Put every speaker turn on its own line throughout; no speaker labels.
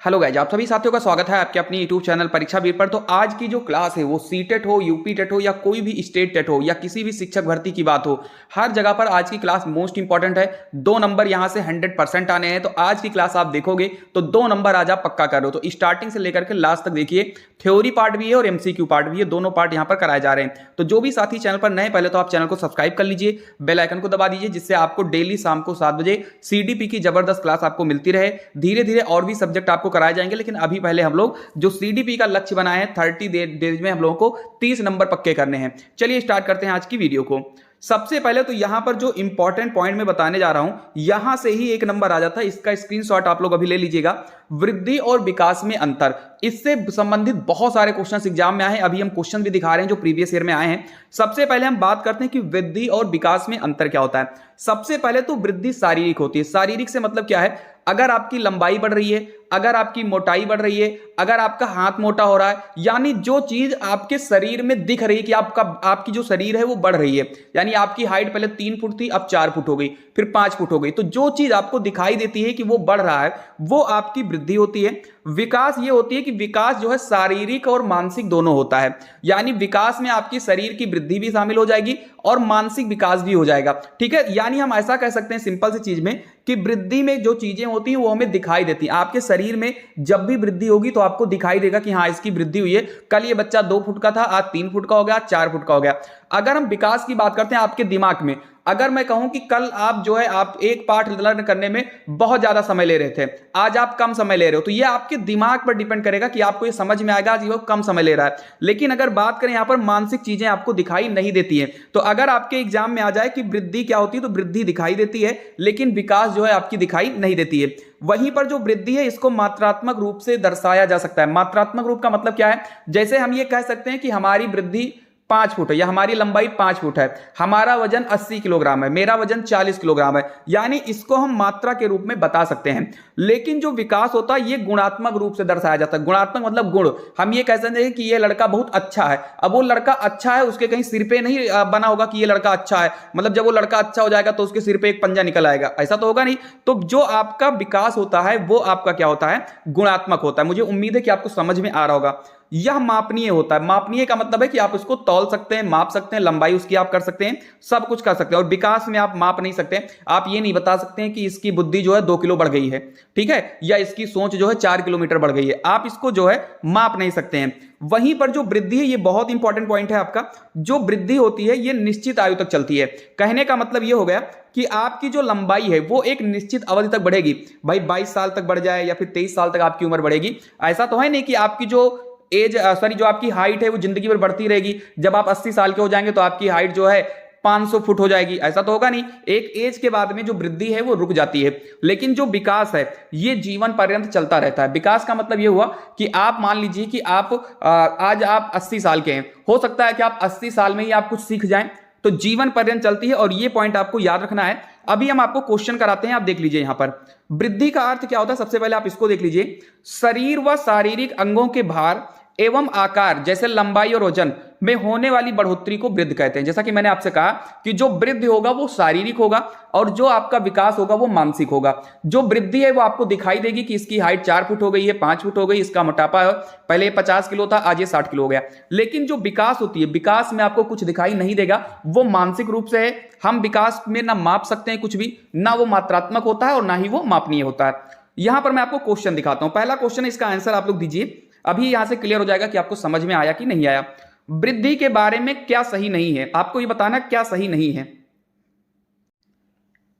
Hello guys, आप सभी साथियों का स्वागत है आपके अपनी यूट्यूब चैनल परीक्षा वीर पर। तो आज की जो क्लास है वो सीटेट हो, यूपी टेट हो या कोई भी स्टेट टेट हो या किसी भी शिक्षक भर्ती की बात हो, हर जगह पर आज की क्लास मोस्ट इंपॉर्टेंट है। 2 नंबर यहां से 100% आने हैं। तो आज की क्लास आप देखोगे तो 2 नंबर आज आप पक्का करो। तो स्टार्टिंग से लेकर के लास्ट तक देखिए, थ्योरी पार्ट भी है और एमसीक्यू पार्ट भी है, दोनों पार्ट यहां पर कराए जा रहे हैं। तो जो भी साथी चैनल पर नए, पहले तो आप चैनल को सब्सक्राइब कर लीजिए, बेल आइकन को दबा दीजिए, जिससे आपको डेली शाम को 7 बजे सीडीपी की जबरदस्त क्लास आपको मिलती रहे। धीरे धीरे और भी सब्जेक्ट आपको कराए जाएंगे, लेकिन अभी पहले हम लोग जो सीडीपी का लक्ष्य बनाए हैं 30 डेज में हम लोगों को 30 नंबर पक्के करने हैं। चलिए स्टार्ट करते हैं आज की वीडियो को। सबसे पहले तो यहां पर जो इंपॉर्टेंट पॉइंट मैं बताने जा रहा हूं, यहां से ही एक नंबर आ जाता है। इसका स्क्रीनशॉट आप लोग अभी ले लीजिएगा। वृद्धि और विकास में अंतर, इससे संबंधित बहुत सारे क्वेश्चंस एग्जाम में आए हैं। अभी हम क्वेश्चन भी दिखा रहे हैं जो प्रीवियस ईयर में आए हैं। सबसे पहले हम बात करते हैं कि वृद्धि और विकास में अंतर क्या होता है। सबसे पहले तो वृद्धि शारीरिक होती है। शारीरिक से मतलब क्या है? अगर आपकी लंबाई बढ़ रही है, अगर आपकी मोटाई बढ़ रही है, अगर आपका हाथ मोटा हो रहा है, यानी जो चीज आपके शरीर में दिख रही है कि आपकी जो शरीर है वो बढ़ रही है, यानी आपकी हाइट पहले 3 फुट थी, अब 4 फुट हो गई, फिर 5 फुट हो गई, तो जो चीज आपको दिखाई देती है कि वो बढ़ रहा है, वो आपकी वृद्धि होती है। विकास ये होती है कि विकास जो है शारीरिक और मानसिक दोनों होता है, यानी विकास में आपकी शरीर की वृद्धि भी शामिल हो जाएगी और मानसिक विकास भी हो जाएगा। ठीक है, यानी हम ऐसा कह सकते हैं सिंपल सी चीज में कि वृद्धि में जो चीजें होती हैं वो हमें दिखाई देती हैं। आपके शरीर में जब भी वृद्धि होगी तो आपको दिखाई देगा कि हाँ, इसकी वृद्धि हुई है। कल ये बच्चा 2 फुट का था, आज 3 फुट का हो गया, 4 फुट का हो गया। अगर हम विकास की बात करते हैं आपके दिमाग में, अगर मैं कहूं कि कल आप जो है आप एक पाठ लर्न करने में बहुत ज्यादा समय ले रहे थे, आज आप कम समय ले रहे हो, तो ये आपके दिमाग पर डिपेंड करेगा कि आपको ये समझ में आएगा आज वो कम समय ले रहा है। लेकिन अगर बात करें यहां पर मानसिक चीजें आपको दिखाई नहीं देती है, तो अगर आपके एग्जाम में आ जाए कि वृद्धि क्या होती है, तो वृद्धि दिखाई देती है, लेकिन विकास जो है आपकी दिखाई नहीं देती है। वहीं पर जो वृद्धि है इसको मात्रात्मक रूप से दर्शाया जा सकता है। मात्रात्मक रूप का मतलब क्या है? जैसे हम ये कह सकते हैं कि हमारी वृद्धि 5 फुट है या हमारी लंबाई 5 फुट है, हमारा वजन 80 किलोग्राम है, मेरा वजन 40 किलोग्राम है, यानी इसको हम मात्रा के रूप में बता सकते हैं। लेकिन जो विकास होता है ये गुणात्मक रूप से दर्शाया जाता है। गुणात्मक मतलब गुण। हम ये कह सकते हैं कि ये लड़का बहुत अच्छा है। अब वो लड़का अच्छा है, उसके कहीं सिर पे नहीं बना होगा कि ये लड़का अच्छा है, मतलब जब वो लड़का अच्छा हो जाएगा तो उसके सिर पे एक पंजा निकल आएगा, ऐसा तो होगा नहीं। तो जो आपका विकास होता है वो आपका क्या होता है? गुणात्मक होता है। मुझे उम्मीद है कि आपको समझ में आ रहा होगा। यह मापनीय होता है। मापनीय का मतलब है कि आप उसको तौल सकते हैं, माप सकते हैं, लंबाई उसकी आप कर सकते हैं, सब कुछ कर सकते हैं। और विकास में आप माप नहीं सकते। आप ये नहीं बता सकते हैं कि इसकी बुद्धि जो है 2 किलो बढ़ गई है, ठीक है, या इसकी सोच जो है 4 किलोमीटर बढ़ गई है। आप इसको जो है माप नहीं सकते हैं। वहीं पर जो वृद्धि है, ये बहुत इंपॉर्टेंट पॉइंट है आपका। जो वृद्धि होती है ये निश्चित आयु तक चलती है। कहने का मतलब ये हो गया कि आपकी जो लंबाई है वो एक निश्चित अवधि तक बढ़ेगी। भाई 22 साल तक बढ़ जाए या फिर 23 साल तक आपकी उम्र बढ़ेगी, ऐसा तो है नहीं कि आपकी जो जो आपकी हाइट है वो जिंदगी भर बढ़ती रहेगी। जब आप 80 साल के हो जाएंगे तो आपकी हाइट जो है 500 फुट हो जाएगी, ऐसा तो होगा नहीं। एक एज के बाद में जो वृद्धि है वो रुक जाती है। लेकिन जो विकास है ये जीवन पर्यंत चलता रहता है। विकास का मतलब ये हुआ कि आप मान लीजिए कि आज आप 80 साल के हैं, हो सकता है कि आप 80 साल में ही आप कुछ सीख जाएं, तो जीवन पर्यंत चलती है। और ये पॉइंट आपको याद रखना है। अभी हम आपको क्वेश्चन कराते हैं, आप देख लीजिए यहां पर वृद्धि का अर्थ क्या होता है। सबसे पहले आप इसको देख लीजिए। शरीर व शारीरिक अंगों के भार एवं आकार जैसे लंबाई और वजन में होने वाली बढ़ोतरी को वृद्धि कहते हैं। जैसा कि मैंने आपसे कहा कि जो वृद्धि होगा वो शारीरिक होगा और जो आपका विकास होगा वो मानसिक होगा। जो वृद्धि है वो आपको दिखाई देगी कि इसकी हाइट 4 फुट हो गई है, 5 फुट हो गई, इसका मोटापा है, पहले 50 किलो था, आज ये 60 किलो हो गया। लेकिन जो विकास होती है, विकास में आपको कुछ दिखाई नहीं देगा, वो मानसिक रूप से है। हम विकास में ना माप सकते हैं कुछ भी, ना वो मात्रात्मक होता है और ना ही वो मापनीय होता है। यहां पर मैं आपको क्वेश्चन दिखाता हूं। पहला क्वेश्चन, इसका आंसर आप लोग दीजिए। अभी यहां से क्लियर हो जाएगा कि आपको समझ में आया कि नहीं आया। वृद्धि के बारे में क्या सही नहीं है, आपको ये बताना क्या सही नहीं है।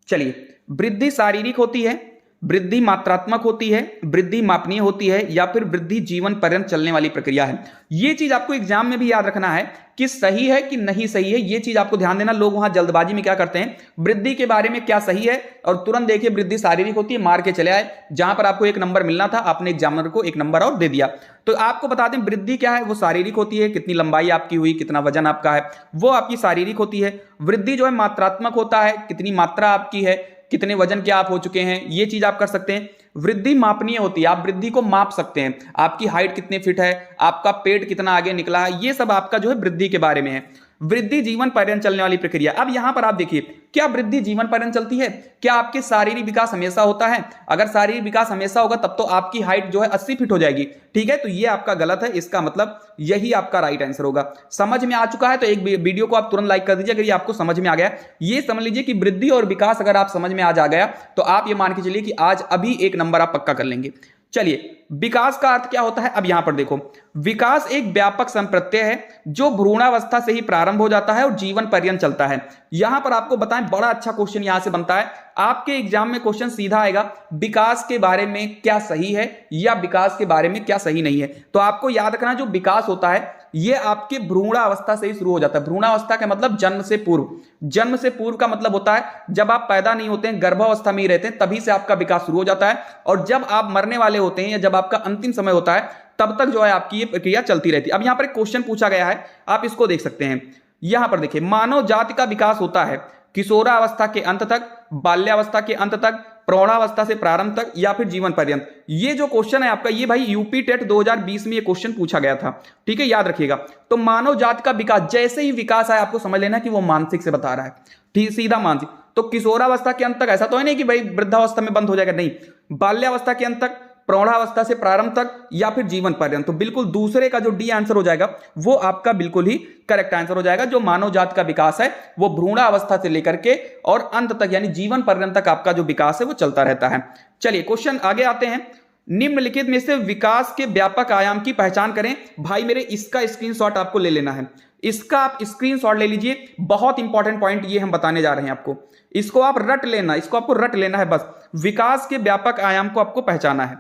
चलिए, वृद्धि शारीरिक होती है, वृद्धि मात्रात्मक होती है, वृद्धि मापनीय होती है, या फिर वृद्धि जीवन पर्यंत चलने वाली प्रक्रिया है। यह चीज आपको एग्जाम में भी याद रखना है कि सही है कि नहीं सही है। यह चीज आपको ध्यान देना। लोग वहां जल्दबाजी में क्या करते हैं, वृद्धि के बारे में क्या सही है और तुरंत देखिए वृद्धि शारीरिक होती है, मार के चले आए। जहां पर आपको 1 नंबर मिलना था, आपने एग्जामिनर को 1 नंबर और दे दिया। तो आपको बता दें, वृद्धि क्या है, वो शारीरिक होती है। कितनी लंबाई आपकी हुई, कितना वजन आपका है, वो आपकी शारीरिक होती है। वृद्धि जो है मात्रात्मक होता है, कितनी मात्रा आपकी है, कितने वजन के आप हो चुके हैं, ये चीज आप कर सकते हैं। वृद्धि मापनीय होती है, आप वृद्धि को माप सकते हैं। आपकी हाइट कितने फिट है, आपका पेट कितना आगे निकला है, ये सब आपका जो है वृद्धि के बारे में है। वृद्धि जीवन पर्यंत चलने वाली प्रक्रिया। अब यहां पर आप देखिए, क्या वृद्धि जीवन पर्यंत चलती है? क्या आपके शारीरिक विकास हमेशा होता है? अगर शारीरिक विकास हमेशा होगा तब तो आपकी हाइट जो है 80 फीट हो जाएगी, ठीक है। तो ये आपका गलत है, इसका मतलब यही आपका राइट आंसर होगा। समझ में आ चुका है तो एक वीडियो को आप तुरंत लाइक कर दीजिए अगर ये आपको समझ में आ गया। ये समझ लीजिए कि वृद्धि और विकास अगर आप समझ में आज आ गया तो आप ये मान के चलिए कि आज अभी एक नंबर आप पक्का कर लेंगे। चलिए, विकास का अर्थ क्या होता है? अब यहां पर देखो, विकास एक व्यापक संप्रत्यय है जो भ्रूणावस्था से ही प्रारंभ हो जाता है और जीवन पर्यंत चलता है। यहां पर आपको बताएं, बड़ा अच्छा क्वेश्चन यहां से बनता है, आपके एग्जाम में क्वेश्चन सीधा आएगा, विकास के बारे में क्या सही है या विकास के बारे में क्या सही नहीं है। तो आपको याद रखना, जो विकास होता है ये आपके भ्रूणावस्था से ही शुरू हो जाता है। भ्रूणावस्था का मतलब जन्म से पूर्व। जन्म से पूर्व का मतलब होता है जब आप पैदा नहीं होते हैं, गर्भावस्था में ही रहते हैं, तभी से आपका विकास शुरू हो जाता है। और जब आप मरने वाले होते हैं या जब आपका अंतिम समय होता है तब तक जो है आपकी ये प्रक्रिया चलती रहती है। अब यहां पर एक क्वेश्चन पूछा गया है, आप इसको देख सकते हैं। यहां पर देखिए, मानव जाति का विकास होता है किशोरावस्था के अंत तक, बाल्यावस्था के अंत तक, प्रौढ़ावस्था से प्रारंभ तक या फिर जीवन पर्यंत। ये जो क्वेश्चन है आपका, ये भाई यूपी टेट 2020 में ये क्वेश्चन पूछा गया था, ठीक है, याद रखिएगा। तो मानव जाति का विकास, जैसे ही विकास है आपको समझ लेना कि वो मानसिक से बता रहा है, ठीक, सीधा मानसिक। तो किशोरावस्था के अंत तक, ऐसा तो है नहीं कि भाई वृद्धावस्था में बंद हो जाएगा, नहीं, बाल्यावस्था के अंत तक, प्रौढ़ावस्था से प्रारंभ तक या फिर जीवन पर्यंत। तो बिल्कुल दूसरे का जो डी आंसर हो जाएगा वो आपका बिल्कुल ही करेक्ट आंसर हो जाएगा। जो मानव जाति का विकास है वो भ्रूणावस्था से लेकर के और अंत तक यानी जीवन पर्यंत तक आपका जो विकास है वो चलता रहता है। चलिए क्वेश्चन आगे आते हैं। निम्नलिखित में से विकास के व्यापक आयाम की पहचान करें। भाई मेरे, इसका स्क्रीनशॉट आपको ले लेना है, इसका आप स्क्रीनशॉट ले लीजिए। बहुत इंपॉर्टेंट पॉइंट ये हम बताने जा रहे हैं आपको, इसको आप रट लेना, इसको आपको रट लेना है बस। विकास के व्यापक आयाम को आपको पहचाना है।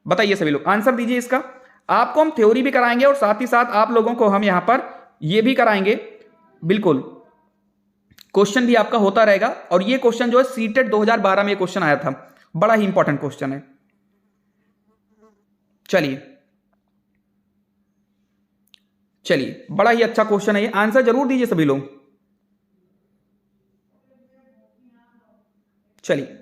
बताइए सभी लोग, आंसर दीजिए इसका। आपको हम थ्योरी भी कराएंगे और साथ ही साथ आप लोगों को हम यहां पर ये भी कराएंगे, बिल्कुल क्वेश्चन भी आपका होता रहेगा। और ये क्वेश्चन जो है सीटेट 2012 में क्वेश्चन आया था, बड़ा ही इंपॉर्टेंट क्वेश्चन है। चलिए बड़ा ही अच्छा क्वेश्चन है ये, आंसर जरूर दीजिए सभी लोग। चलिए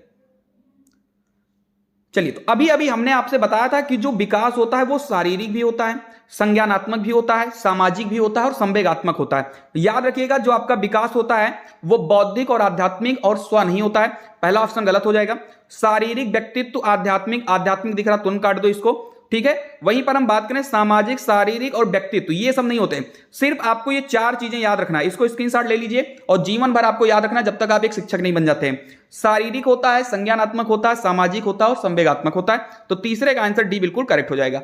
तो अभी अभी हमने आपसे बताया था कि जो विकास होता है वो शारीरिक भी होता है, संज्ञानात्मक भी होता है, सामाजिक भी होता है और संवेगात्मक होता है। याद रखिएगा, जो आपका विकास होता है वो बौद्धिक और आध्यात्मिक और स्व नहीं होता है। पहला ऑप्शन गलत हो जाएगा। शारीरिक, व्यक्तित्व, आध्यात्मिक, आध्यात्मिक दिख रहा तुरंत काट दो इसको, ठीक है। वहीं पर हम बात करें सामाजिक, शारीरिक और व्यक्तित्व, ये सब नहीं होते। सिर्फ आपको ये चार चीजें याद रखना है, इसको स्क्रीनशॉट ले लीजिए और जीवन भर आपको याद रखना जब तक आप एक शिक्षक नहीं बन जाते हैं। शारीरिक होता है, संज्ञानात्मक होता है, सामाजिक होता है और संवेगात्मक होता है। तो तीसरे का आंसर डी बिल्कुल करेक्ट हो जाएगा।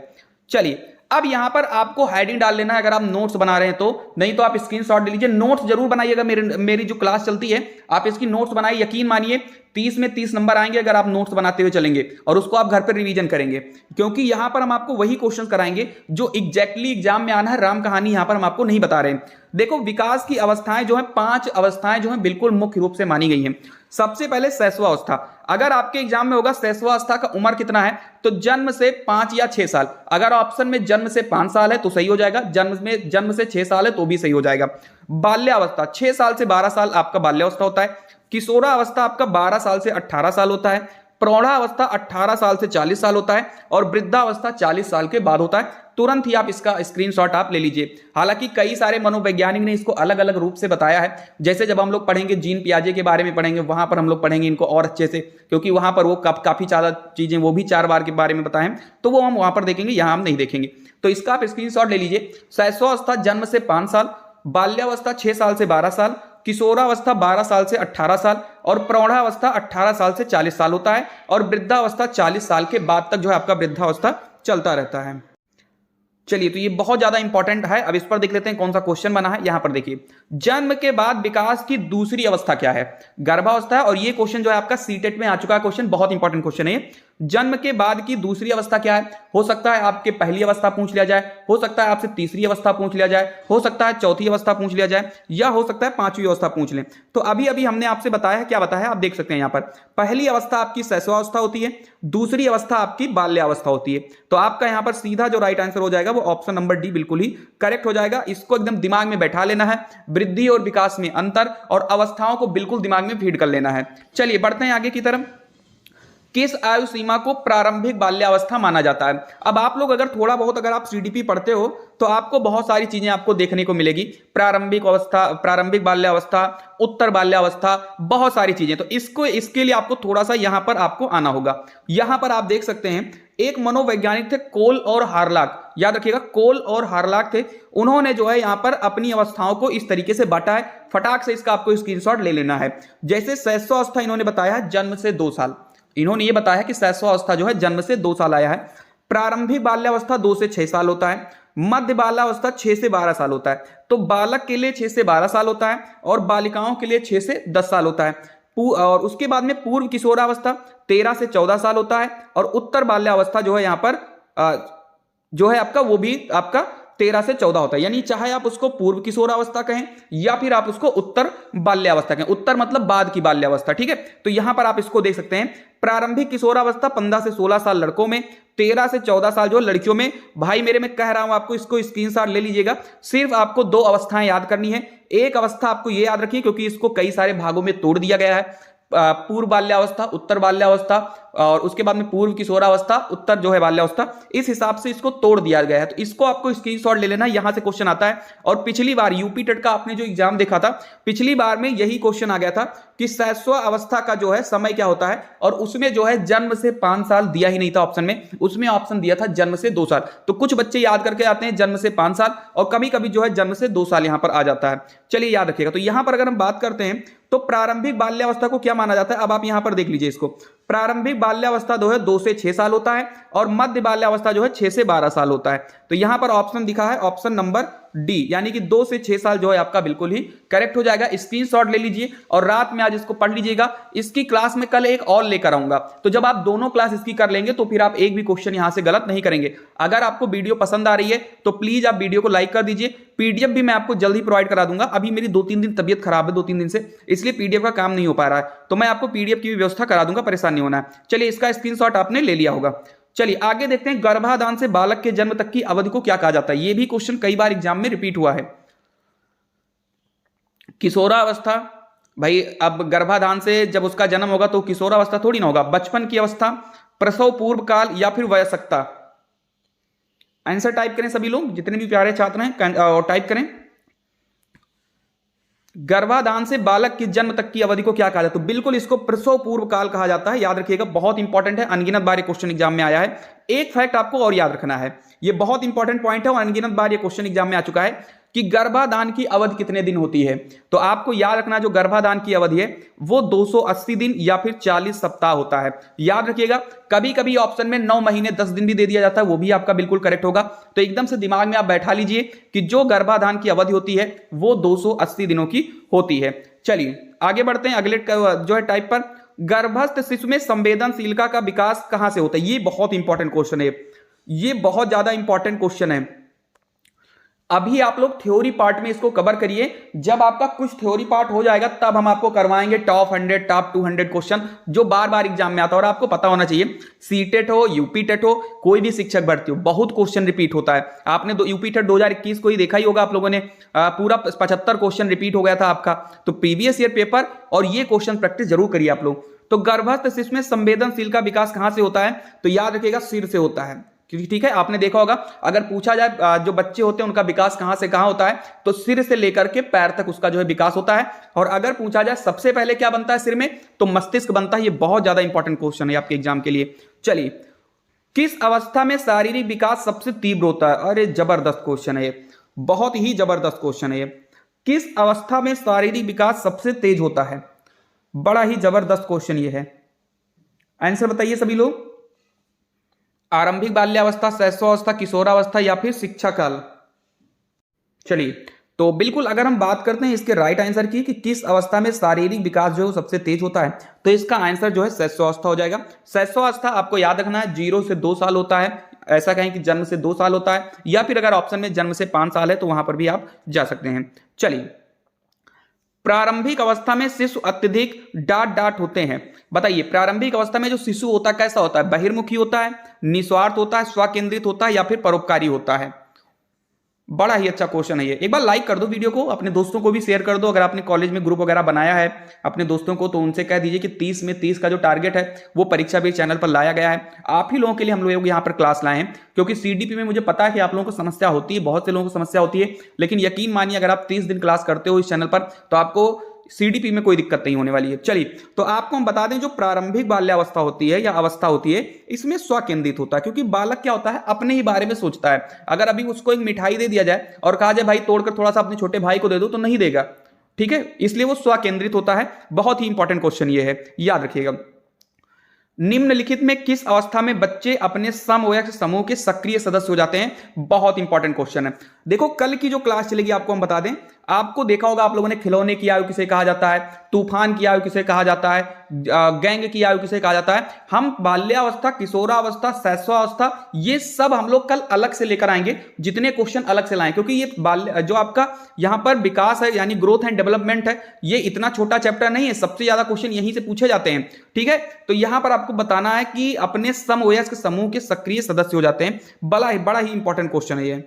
चलिए अब यहां पर आपको हेडिंग डाल लेना है अगर आप नोट्स बना रहे हैं तो, नहीं तो आप स्क्रीनशॉट ले लीजिए। नोट्स जरूर बनाइएगा, मेरी जो क्लास चलती है आप इसकी नोट्स बनाइए। यकीन मानिए 30 में 30 नंबर आएंगे अगर आप नोट्स बनाते हुए चलेंगे और उसको आप घर पर रिवीजन करेंगे, क्योंकि यहां पर हम आपको वही क्वेश्चन कराएंगे जो एग्जैक्टली एग्जाम में आना है। राम कहानी यहां पर हम आपको नहीं बता रहे हैं। देखो विकास की अवस्थाएं जो है, 5 अवस्थाएं जो है बिल्कुल मुख्य रूप से मानी गई हैं। सबसे पहले शैशवावस्था, अगर आपके एग्जाम में होगा शैशवावस्था का उम्र कितना है तो जन्म से 5 या 6 साल। अगर ऑप्शन में जन्म से 5 साल है तो सही हो जाएगा, जन्म से 6 साल है तो भी सही हो जाएगा। बाल्यावस्था 6 साल से 12 साल आपका बाल्यावस्था होता है। किशोरावस्था आपका 12 साल से 18 साल होता है। प्रौढ़ावस्था 18 साल से 40 साल होता है और वृद्धावस्था 40 साल के बाद होता है। तुरंत ही आप इसका स्क्रीनशॉट आप ले लीजिए। हालांकि कई सारे मनोवैज्ञानिक ने इसको अलग अलग रूप से बताया है, जैसे जब हम लोग पढ़ेंगे जीन पियाजे के बारे में पढ़ेंगे वहां पर हम लोग पढ़ेंगे इनको और अच्छे से, क्योंकि वहां पर वो काफी ज्यादा चीजें वो भी 4 बार के बारे में बताएं, तो वो हम वहां पर देखेंगे, यहां हम नहीं देखेंगे। तो इसका आप स्क्रीनशॉट ले लीजिए। शैशवावस्था जन्म से 5 साल, बाल्यावस्था 6 साल से 12 साल, किशोरावस्था 12 साल से 18 साल और प्रौढ़ावस्था 18 साल से 40 साल होता है और वृद्धावस्था 40 साल के बाद तक जो है आपका वृद्धावस्था चलता रहता है। चलिए तो ये बहुत ज्यादा इंपॉर्टेंट है। अब इस पर देख लेते हैं कौन सा क्वेश्चन बना है। यहां पर देखिए, जन्म के बाद विकास की दूसरी अवस्था क्या है? गर्भावस्था है। और ये क्वेश्चन जो है आपका सीटेट में आ चुका है क्वेश्चन, बहुत इंपॉर्टेंट क्वेश्चन है। जन्म के बाद की दूसरी अवस्था क्या है? हो सकता है आपके पहली अवस्था पूछ लिया जाए, हो सकता है आपसे तीसरी अवस्था पूछ लिया जाए, हो सकता है चौथी अवस्था पूछ लिया जाए, या हो सकता है 5वीं अवस्था पूछ लें। तो अभी अभी हमने आपसे बताया है, क्या बताया है आप देख सकते हैं। यहां पर पहली अवस्था आपकी शैशवावस्था होती है, दूसरी अवस्था आपकी बाल्यावस्था होती है। तो आपका यहां पर सीधा जो राइट आंसर हो जाएगा वो ऑप्शन नंबर डी बिल्कुल ही करेक्ट हो जाएगा। इसको एकदम दिमाग में बैठा लेना है। वृद्धि और विकास में अंतर और अवस्थाओं को बिल्कुल दिमाग में फीड कर लेना है। चलिए बढ़ते हैं आगे की तरफ। किस आयु सीमा को प्रारंभिक बाल्यावस्था माना जाता है? अब आप लोग अगर थोड़ा बहुत अगर आप सीडीपी पढ़ते हो तो आपको बहुत सारी चीजें आपको देखने को मिलेगी। प्रारंभिक अवस्था, प्रारंभिक बाल्यावस्था, उत्तर बाल्यावस्था, बहुत सारी चीजें। तो इसके लिए आपको थोड़ा सा यहां पर आपको आना होगा। यहां पर आप देख सकते हैं एक मनोवैज्ञानिक थे कोल और हार्लाक, याद रखिएगा कोल और हार्लाक थे। उन्होंने जो है यहां पर अपनी अवस्थाओं को इस तरीके से बांटा है। फटाक से इसका आपको स्क्रीनशॉट ले लेना है। जैसे शैशवावस्था इन्होंने बताया है जन्म से 2 साल, इन्होंने ये बताया कि शैशवावस्था जो है जन्म से 2 साल आया है। प्रारंभिक बाल्यावस्था 2 से 6 साल होता है। मध्य बाल्यावस्था 6 से 12 साल होता है। तो बालक के लिए 6 से 12 साल होता है और बालिकाओं के लिए 6 से 10 साल होता है। और उसके बाद में पूर्व किशोरावस्था 13 से 14 साल होता है और उत्तर बाल्यावस्था जो है यहां पर जो है आपका वो भी आपका 13 से 14 होता है। यानी चाहे आप उसको पूर्व किशोरावस्था कहें या फिर आप उसको उत्तर बाल्यावस्था कहें। उत्तर मतलब बाद की बाल्यावस्था, ठीक है। तो यहां पर आप इसको देख सकते हैं प्रारंभिक किशोरावस्था 15 से 16 साल लड़कों में, 13 से 14 साल जो लड़कियों में। भाई मेरे मैं कह रहा हूं आपको, इसको स्क्रीनशॉट ले लीजिएगा। सिर्फ आपको 2 अवस्थाएं याद करनी है। एक अवस्था आपको ये याद रखिए क्योंकि इसको कई सारे भागों में तोड़ दिया गया है। पूर्व बाल्यावस्था, उत्तर बाल्यावस्था और उसके बाद में पूर्व किशोरावस्था, उत्तर जो है बाल्यावस्था, इस हिसाब से इसको तोड़ दिया गया है। तो इसको आपको स्क्रीनशॉट ले लेना, यहां से क्वेश्चन आता है। और पिछली बार यूपी टेट का आपने जो एग्जाम देखा था, पिछली बार में यही क्वेश्चन आ गया था कि शैशव अवस्था का जो है समय क्या होता है, और उसमें जो है जन्म से 5 साल दिया ही नहीं था ऑप्शन में, उसमें ऑप्शन दिया था जन्म से 2 साल। तो कुछ बच्चे याद करके आते हैं जन्म से 5 साल और कभी कभी जो है जन्म से 2 साल यहां पर आ जाता है। चलिए याद रखिएगा। तो यहां पर अगर हम बात करते हैं तो प्रारंभिक बाल्यावस्था को क्या माना जाता है, अब आप यहां पर देख लीजिए इसको। प्रारंभिक बाल्यावस्था जो है 2 से 6 साल होता है और मध्य बाल्यावस्था जो है 6 से 12 साल होता है। तो यहां पर ऑप्शन दिखा है ऑप्शन नंबर डी, यानी कि 2 से 6 साल जो है आपका बिल्कुल ही करेक्ट हो जाएगा। स्क्रीनशॉट ले लीजिए और रात में आज इसको पढ़ लीजिएगा। इसकी क्लास में कल एक और लेकर आऊंगा, तो जब आप दोनों क्लास इसकी कर लेंगे तो फिर आप एक भी क्वेश्चन यहां से गलत नहीं करेंगे। अगर आपको वीडियो पसंद आ रही है तो प्लीज आप वीडियो को लाइक कर दीजिए। पीडीएफ भी मैं आपको जल्दी प्रोवाइड करा दूंगा। अभी मेरी 2-3 दिन तबियत खराब है, 2-3 दिन से, इसलिए पीडीएफ का काम नहीं हो पा रहा है, तो मैं आपको पीडीएफ की भी व्यवस्था करा दूंगा, परेशान नहीं होना है। चलिए इसका स्क्रीनशॉट आपने ले लिया होगा। चलिए आगे देखते हैं गर्भाधान से बालक के जन्म तक की अवधि को क्या कहा जाता है। यह भी क्वेश्चन कई बार एग्जाम में रिपीट हुआ है। किशोरावस्था, भाई अब गर्भाधान से जब उसका जन्म होगा तो किशोरावस्था थोड़ी ना होगा। बचपन की अवस्था, प्रसव पूर्व काल या फिर वयस्कता। आंसर टाइप करें सभी लोग, जितने भी प्यारे छात्र हैं और टाइप करें। गर्भाधान से बालक की जन्म तक की अवधि को क्या कहा जाता है? तो बिल्कुल इसको प्रसव पूर्व काल कहा जाता है। याद रखिएगा, बहुत इंपॉर्टेंट है, अनगिनत बार ये क्वेश्चन एग्जाम में आया है। एक फैक्ट आपको और याद रखना है, ये बहुत इंपॉर्टेंट पॉइंट है और अनगिनत बार ये क्वेश्चन एग्जाम में आ चुका है कि गर्भाधान की अवधि कितने दिन होती है। तो आपको याद रखना जो गर्भाधान की अवधि है वो 280 दिन या फिर 40 सप्ताह होता है। याद रखिएगा, कभी कभी ऑप्शन में 9 महीने 10 दिन भी दे दिया जाता है, वो भी आपका बिल्कुल करेक्ट होगा। तो एकदम से दिमाग में आप बैठा लीजिए कि जो गर्भाधान की अवधि होती है वो 280 दिनों की होती है। चलिए आगे बढ़ते हैं अगले जो है टाइप पर। गर्भस्थ शिशु में संवेदनशीलता का विकास कहां से होता है? ये बहुत इंपॉर्टेंट क्वेश्चन है, ये बहुत ज्यादा इंपॉर्टेंट क्वेश्चन है। अभी आप लोग थ्योरी पार्ट में इसको कवर करिए, जब आपका कुछ थ्योरी पार्ट हो जाएगा तब हम आपको करवाएंगे टॉप 100 टॉप 200 क्वेश्चन जो बार बार एग्जाम में आता है। और आपको पता होना चाहिए सीटेट हो, यूपी टेट हो, कोई भी शिक्षक भर्ती हो, बहुत क्वेश्चन रिपीट होता है। आपने यूपी टेट 2021 को ही देखा ही होगा आप लोगों ने, पूरा 75 क्वेश्चन रिपीट हो गया था आपका। तो प्रीवियस ईयर पेपर और ये क्वेश्चन प्रैक्टिस जरूर करिए आप लोग। तो गर्भस्थ शिशु में संवेदनशील का विकास कहां से होता है? तो याद रखिएगा सिर से होता है, क्योंकि ठीक है आपने देखा होगा अगर पूछा जाए जो बच्चे होते हैं उनका विकास कहां से कहां होता है तो सिर से लेकर के पैर तक उसका जो है विकास होता है। और अगर पूछा जाए सबसे पहले क्या बनता है सिर में, तो मस्तिष्क बनता है। ये बहुत ज्यादा इंपॉर्टेंट क्वेश्चन है आपके एग्जाम के लिए। चलिए, किस अवस्था में शारीरिक विकास सबसे तीव्र होता है? अरे जबरदस्त क्वेश्चन है ये, बहुत ही जबरदस्त क्वेश्चन है ये। किस अवस्था में शारीरिक विकास सबसे तेज होता है? बड़ा ही जबरदस्त क्वेश्चन ये है। आंसर बताइए सभी लोग। आरंभिक बाल्यावस्था, शैशवावस्था, किशोरावस्था या फिर शिक्षा काल। चलिए, तो बिल्कुल अगर हम बात करते हैं इसके राइट आंसर की कि किस अवस्था में शारीरिक विकास जो है सबसे तेज होता है, तो इसका आंसर जो है शैशवावस्था हो जाएगा। शैशवावस्था आपको याद रखना है 0 से 2 साल होता है, ऐसा कहें कि जन्म से 2 साल होता है, या फिर अगर ऑप्शन में जन्म से 5 साल है तो वहां पर भी आप जा सकते हैं। चलिए, प्रारंभिक अवस्था में शिशु अत्यधिक डांट होते हैं। बताइए प्रारंभिक अवस्था में जो शिशु होता है कैसा होता है? बहिर्मुखी होता है, निस्वार्थ होता है, स्वकेंद्रित होता है या फिर परोपकारी होता है? बड़ा ही अच्छा क्वेश्चन है ये। एक बार लाइक कर दो वीडियो को, अपने दोस्तों को भी शेयर कर दो। अगर आपने कॉलेज में ग्रुप वगैरह बनाया है अपने दोस्तों को, तो उनसे कह दीजिए कि 30 में 30 का जो टारगेट है वो परीक्षा बेस चैनल पर लाया गया है। आप ही लोगों के लिए हम लोग यहाँ पर क्लास लाए हैं, क्योंकि सीडीपी में मुझे पता है कि आप लोगों को समस्या होती है, बहुत से लोगों को समस्या होती है, लेकिन यकीन मानिए अगर आप 30 दिन क्लास करते हो इस चैनल पर तो आपको सीडीपी में कोई दिक्कत नहीं होने वाली है। चलिए, तो आपको हम बता दें, जो प्रारंभिक बाल्यावस्था होती है या अवस्था होती है, इसमें स्व केंद्रित होता है, क्योंकि बालक क्या होता है, अपने ही बारे में सोचता है। अगर अभी उसको एक मिठाई दे दिया जाए और कहा जाए भाई तोड़कर थोड़ा सा अपने छोटे भाई को दे दो, तो नहीं देगा, ठीक है, इसलिए वो स्व केंद्रित होता है। बहुत ही इंपॉर्टेंट क्वेश्चन ये है, याद रखिएगा। निम्नलिखित में किस अवस्था में बच्चे अपने समवयस्क समूह के सक्रिय सदस्य हो जाते हैं? बहुत इंपॉर्टेंट क्वेश्चन है। देखो, कल की जो क्लास चलेगी आपको हम बता दें, आपको देखा होगा आप लोगों ने, खिलौने की आयु किसे कहा जाता है, तूफान की आयु किसे कहा जाता है, गैंग की आयु किसे कहा जाता है। हम बाल्यावस्था, किशोरावस्था, शैशवावस्था, ये सब हम लोग कल अलग से लेकर आएंगे, जितने क्वेश्चन अलग से लाएं, क्योंकि ये बाल्य जो आपका यहां पर विकास है यानी ग्रोथ एंड डेवलपमेंट है, ये इतना छोटा चैप्टर नहीं है, सबसे ज्यादा क्वेश्चन यहीं से पूछे जाते हैं, ठीक है। तो यहां पर आपको बताना है कि अपने समवयस्क समूह के सक्रिय सदस्य हो जाते हैं। बड़ा ही इंपॉर्टेंट क्वेश्चन है ये।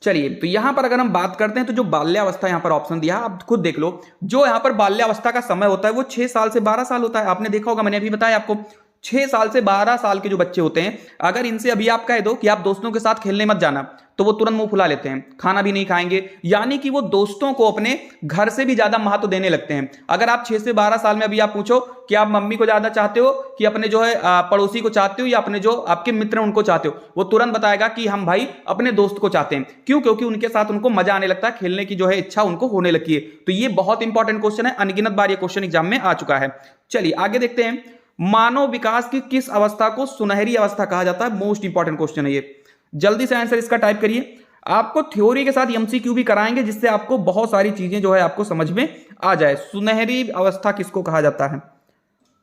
चलिए, तो यहां पर अगर हम बात करते हैं तो जो बाल्यावस्था यहां पर ऑप्शन दिया है, आप खुद देख लो, जो यहां पर बाल्यावस्था का समय होता है वो 6 साल से 12 साल होता है। आपने देखा होगा, मैंने अभी बताया आपको, 6 साल से 12 साल के जो बच्चे होते हैं, अगर इनसे अभी आप कह दो कि आप दोस्तों के साथ खेलने मत जाना, तो वो तुरंत मुंह फुला लेते हैं, खाना भी नहीं खाएंगे, यानी कि वो दोस्तों को अपने घर से भी ज्यादा महत्व देने लगते हैं। अगर आप 6 से 12 साल में अभी आप पूछो कि आप मम्मी को ज्यादा चाहते हो कि अपने जो है पड़ोसी को चाहते हो या अपने जो आपके मित्र हैं उनको चाहते हो, वो तुरंत बताएगा कि हम भाई अपने दोस्त को चाहते हैं। क्यों? क्योंकि उनके साथ उनको मजा आने लगता है, खेलने की जो है इच्छा उनको होने लगती है। तो ये बहुत इंपॉर्टेंट क्वेश्चन है, अनगिनत बार ये क्वेश्चन एग्जाम में आ चुका है। चलिए आगे देखते हैं, मानव विकास की किस अवस्था को सुनहरी अवस्था कहा जाता है? मोस्ट इंपॉर्टेंट क्वेश्चन है ये, जल्दी से आंसर इसका टाइप करिए। आपको थ्योरी के साथ एमसीक्यू भी कराएंगे, जिससे आपको बहुत सारी चीजें जो है आपको समझ में आ जाए। सुनहरी अवस्था किसको कहा जाता है?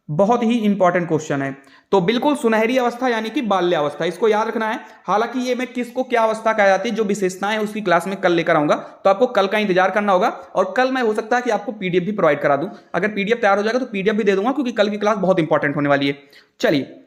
बहुत ही इंपॉर्टेंट क्वेश्चन है। तो बिल्कुल सुनहरी अवस्था यानी कि बाल्यावस्था, इसको याद रखना है। हालांकि ये मैं किसको क्या अवस्था कहा जाती है, जो विशेषताएं हैं उसकी क्लास में कल लेकर आऊंगा, तो आपको कल का इंतजार करना होगा। और कल मैं हो सकता है कि आपको पीडीएफ भी प्रोवाइड करा दूं, अगर पीडीएफ तैयार हो जाएगा तो पीडीएफ भी दे दूंगा, क्योंकि कल की क्लास बहुत इंपॉर्टेंट होने वाली है। चलिए,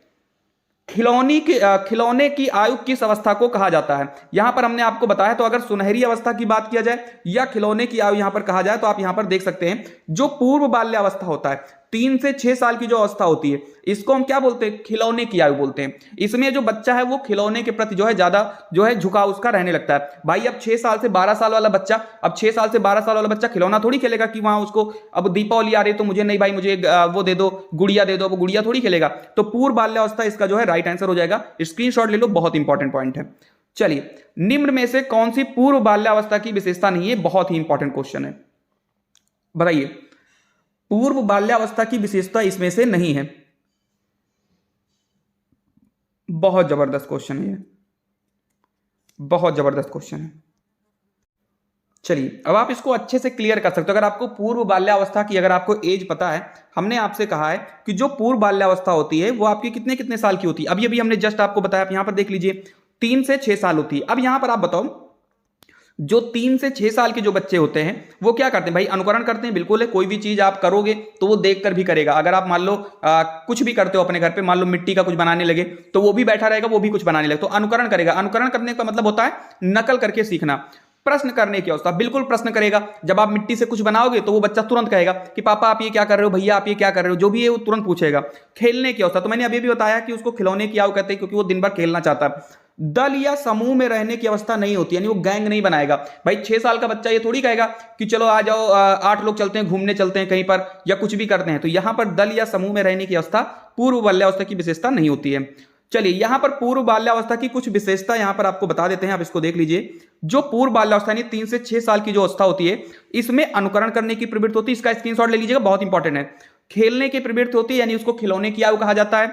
खिलौने की आयु किस अवस्था को कहा जाता है? यहां पर हमने आपको बताया, तो अगर सुनहरी अवस्था की बात किया जाए या खिलौने की आयु यहां पर कहा जाए, तो आप यहां पर देख सकते हैं, जो पूर्व बाल्यावस्था होता है, 3 से 6 साल की जो अवस्था होती है, इसको हम क्या बोलते हैं? खिलौने की आयु बोलते हैं। इसमें जो बच्चा है वो खिलौने के प्रति जो है ज्यादा जो है झुकाव उसका रहने लगता है। भाई अब 6 साल से 12 साल वाला बच्चा, अब 6 साल से 12 साल वाला बच्चा खिलौना थोड़ी खेलेगा कि वहां उसको अब दीपावली आ रही तो मुझे नहीं भाई मुझे वो दे दो, गुड़िया दे दो, वो गुड़िया थोड़ी खेलेगा। तो पूर्व बाल्यावस्था इसका जो है राइट आंसर हो जाएगा। स्क्रीनशॉट ले लो, बहुत इंपॉर्टेंट पॉइंट है। चलिए, निम्न में से कौन सी पूर्व बाल्यावस्था की विशेषता नहीं है? बहुत ही इंपॉर्टेंट क्वेश्चन है, बताइए। पूर्व बाल्यावस्था की विशेषता इसमें से नहीं है। बहुत जबरदस्त क्वेश्चन है ये, बहुत जबरदस्त क्वेश्चन है। चलिए, अब आप इसको अच्छे से क्लियर कर सकते हो। अगर आपको पूर्व बाल्यावस्था की अगर आपको एज पता है, हमने आपसे कहा है कि जो पूर्व बाल्यावस्था होती है वो आपकी कितने कितने साल की होती है। अभी अभी हमने जस्ट आपको बताया, यहां पर देख लीजिए, 3 से 6 साल होती है। अब यहां पर आप बताओ, जो 3 से 6 साल के जो बच्चे होते हैं वो क्या करते हैं? भाई अनुकरण करते हैं, बिल्कुल है। कोई भी चीज आप करोगे तो वो देखकर भी करेगा। अगर आप मान लो कुछ भी करते हो अपने घर पे, मान लो मिट्टी का कुछ बनाने लगे, तो वो भी बैठा रहेगा, वो भी कुछ बनाने लगे, तो अनुकरण करेगा। अनुकरण करने का मतलब होता है नकल करके सीखना। प्रश्न करने की अवस्था, बिल्कुल प्रश्न करेगा। जब आप मिट्टी से कुछ बनाओगे तो वो बच्चा तुरंत कहेगा कि पापा आप ये क्या कर रहे हो, भैया आप ये क्या कर रहे हो, जो भी है वो तुरंत पूछेगा। खेलने की अवस्था, तो मैंने अभी भी बताया कि उसको खिलौने की आयु कहते हैं, क्योंकि वो दिन भर खेलना चाहता है। दल या समूह में रहने की अवस्था नहीं होती, यानी वो गैंग नहीं बनाएगा। भाई 6 साल का बच्चा ये थोड़ी कहेगा कि चलो आ जाओ 8 लोग चलते हैं, घूमने चलते हैं कहीं पर, या कुछ भी करते हैं। तो यहां पर दल या समूह में रहने की अवस्था पूर्व बाल्यावस्था की विशेषता नहीं होती है। चलिए, यहां पर पूर्व बाल्यावस्था की कुछ विशेषता यहां पर आपको बता देते हैं, आप इसको देख लीजिए। जो पूर्व बाल्यावस्था यानी 3 से 6 साल की जो अवस्था होती है, इसमें अनुकरण करने की प्रवृत्ति होती है। इसका स्क्रीनशॉट ले लीजिएगा, बहुत इंपॉर्टेंट है। खेलने की प्रवृत्ति होती है, यानी उसको खिलौने की आयु कहा जाता है।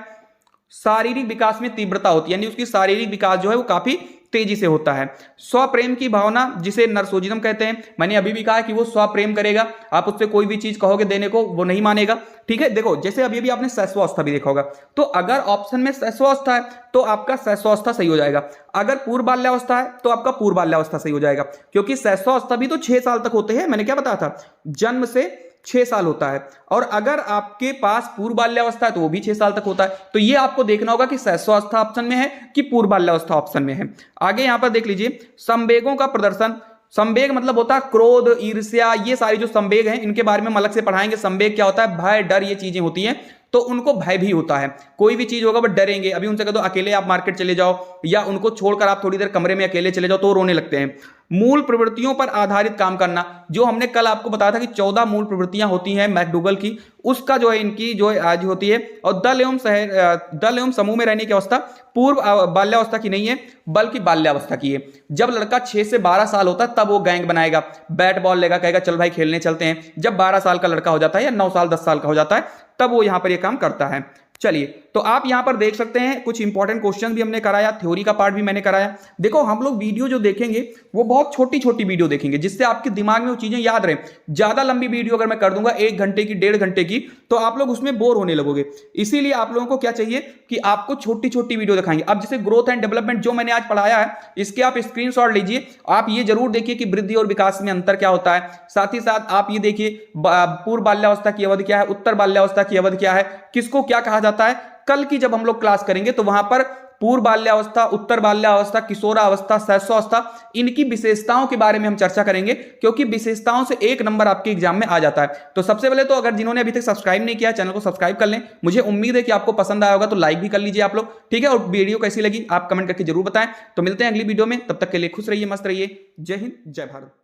शारीरिक विकास में तीव्रता होती है, यानी उसकी शारीरिक विकास जो है वो काफी तेजी से होता है। स्वप्रेम की भावना, जिसे नरसोजिज्म कहते हैं, मैंने अभी भी कहा कि वो स्वप्रेम करेगा। आप उससे कोई भी चीज कहोगे देने को, वो नहीं मानेगा, ठीक है। देखो, जैसे अभी भी आपने शैशवावस्था भी देखा होगा, तो अगर ऑप्शन में शैशवावस्था है तो आपका शैशवावस्था सही हो जाएगा। अगर पूर्व बाल्यावस्था है तो आपका पूर्व बाल्यावस्था सही हो जाएगा, क्योंकि शैशवावस्था भी तो 6 साल तक होते हैं। मैंने क्या बताया था, जन्म से 6 साल होता है, और अगर आपके पास पूर्व बाल्यावस्था है तो वो भी 6 साल तक होता है। तो ये आपको देखना होगा कि शैशवावस्था ऑप्शन में है कि पूर्व बाल्यावस्था ऑप्शन में है। आगे यहां पर देख लीजिए, संवेगों का प्रदर्शन। संवेग मतलब होता है क्रोध, ईर्ष्या, ये सारी जो संवेग हैं इनके बारे में हम अलग से पढ़ाएंगे। संवेग क्या होता है? भय, डर, ये चीजें होती हैं, तो उनको भय भी होता है। कोई भी चीज होगा वो डरेंगे। अभी उनसे कह दो अकेले आप मार्केट चले जाओ, या उनको छोड़कर आप थोड़ी देर कमरे में अकेले चले जाओ तो रोने लगते हैं। मूल प्रवृत्तियों पर आधारित काम करना, जो हमने कल आपको बताया था कि 14 मूल प्रवृत्तियां होती हैं मैकडूगल की, उसका जो है इनकी जो आज होती है। और दल एवं समूह में रहने की अवस्था पूर्व बाल्यावस्था की नहीं है बल्कि बाल्यावस्था की है। जब लड़का 6 से 12 साल होता है तब वो गैंग बनाएगा, बैट बॉल लेगा, कहेगा चल भाई खेलने चलते हैं। जब 12 साल का लड़का हो जाता है या 9 साल 10 साल का हो जाता है तब वो यहां पर ये काम करता है। चलिए, तो आप यहां पर देख सकते हैं कुछ इंपॉर्टेंट क्वेश्चन भी हमने कराया, थ्योरी का पार्ट भी मैंने कराया। देखो हम लोग वीडियो जो देखेंगे वो बहुत छोटी छोटी वीडियो देखेंगे जिससे आपके दिमाग में वो चीजें याद रहे। ज्यादा लंबी वीडियो अगर मैं कर दूंगा 1 घंटे की, 1.5 घंटे की, तो आप लोग उसमें बोर होने लगोगे। इसीलिए आप लोगों को क्या चाहिए कि आपको छोटी छोटी वीडियो दिखाएंगे। अब जैसे ग्रोथ एंड डेवलपमेंट जो मैंने आज पढ़ाया है, इसके आप स्क्रीनशॉट लीजिए। आप ये जरूर देखिए कि वृद्धि और विकास में अंतर क्या होता है। साथ ही साथ आप ये देखिए पूर्व बाल्यावस्था की अवधि क्या है, उत्तर बाल्यावस्था की अवधि क्या है, किसको क्या कहा जाता है। कल की जब हम लोग क्लास करेंगे तो वहां पर पूर्व बाल्यावस्था, उत्तर बाल्यावस्था, किशोरावस्था, शैशवावस्था, इनकी विशेषताओं के बारे में हम चर्चा करेंगे, क्योंकि विशेषताओं से 1 नंबर आपके एग्जाम में आ जाता है। तो सबसे पहले तो अगर जिन्होंने अभी तक सब्सक्राइब नहीं किया चैनल को सब्सक्राइब कर लें। मुझे उम्मीद है कि आपको पसंद आया होगा, तो लाइक भी कर लीजिए आप लोग, ठीक है। और वीडियो कैसी लगी आप कमेंट करके जरूर बताएं। तो मिलते हैं अगली वीडियो में, तब तक के लिए खुश रहिए, मस्त रहिए। जय हिंद, जय भारत।